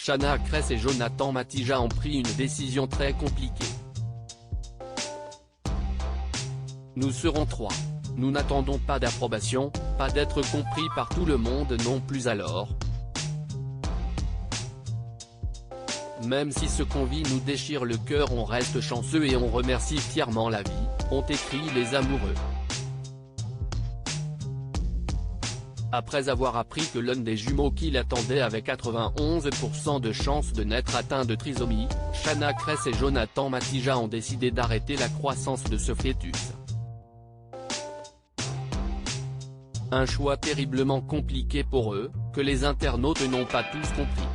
Shana Kress et Jonathan Matija ont pris une décision très compliquée. Nous serons 3. Nous n'attendons pas d'approbation, pas d'être compris par tout le monde non plus alors. Même si ce qu'on vit nous déchire le cœur, on reste chanceux et on remercie fièrement la vie, ont écrit les amoureux. Après avoir appris que l'un des jumeaux qu'il attendait avait 91% de chances de naître atteint de trisomie, Shana Kress et Jonathan Matija ont décidé d'arrêter la croissance de ce fœtus. Un choix terriblement compliqué pour eux, que les internautes n'ont pas tous compris.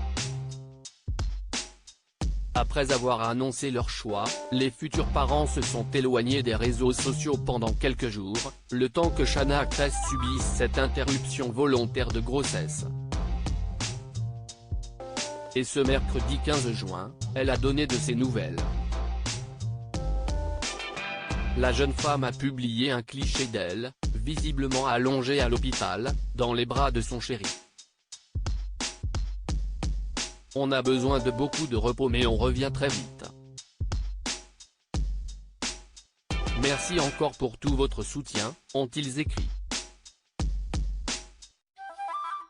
Après avoir annoncé leur choix, les futurs parents se sont éloignés des réseaux sociaux pendant quelques jours, le temps que Shana Kress subisse cette interruption volontaire de grossesse. Et ce mercredi 15 juin, elle a donné de ses nouvelles. La jeune femme a publié un cliché d'elle, visiblement allongée à l'hôpital, dans les bras de son chéri. On a besoin de beaucoup de repos mais on revient très vite. Merci encore pour tout votre soutien, ont-ils écrit.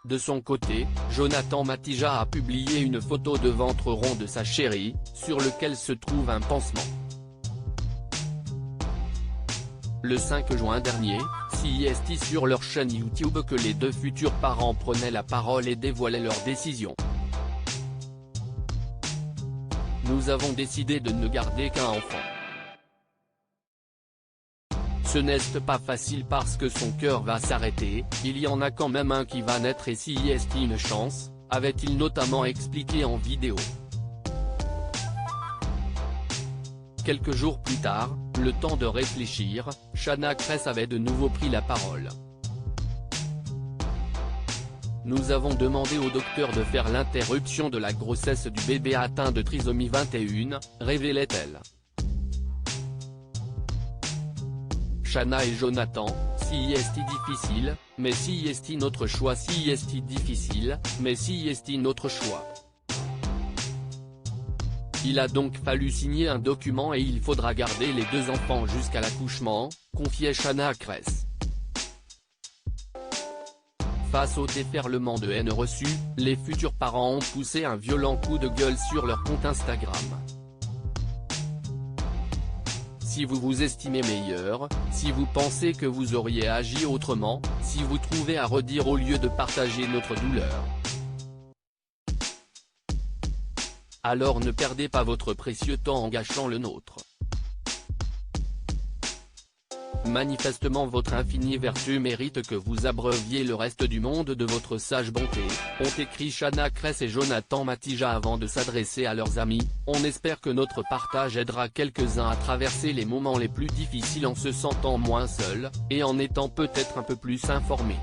De son côté, Jonathan Matija a publié une photo de ventre rond de sa chérie, sur lequel se trouve un pansement. Le 5 juin dernier, CIST sur leur chaîne YouTube que les deux futurs parents prenaient la parole et dévoilaient leur décision. Nous avons décidé de ne garder qu'un enfant. Ce n'est pas facile parce que son cœur va s'arrêter, il y en a quand même un qui va naître et si est une chance, avait-il notamment expliqué en vidéo. Quelques jours plus tard, le temps de réfléchir, Shana Kress avait de nouveau pris la parole. Nous avons demandé au docteur de faire l'interruption de la grossesse du bébé atteint de trisomie 21, révélait-elle. Shana et Jonathan, si est difficile, mais si est notre choix, si est difficile, mais si est notre choix. Il a donc fallu signer un document et il faudra garder les deux enfants jusqu'à l'accouchement, confiait Shana Kress. Face au déferlement de haine reçue, les futurs parents ont poussé un violent coup de gueule sur leur compte Instagram. Si vous vous estimez meilleur, si vous pensez que vous auriez agi autrement, si vous trouvez à redire au lieu de partager notre douleur, alors ne perdez pas votre précieux temps en gâchant le nôtre. Manifestement votre infinie vertu mérite que vous abreuviez le reste du monde de votre sage bonté, ont écrit Shana Kress et Jonathan Matija avant de s'adresser à leurs amis. On espère que notre partage aidera quelques-uns à traverser les moments les plus difficiles en se sentant moins seuls, et en étant peut-être un peu plus informés.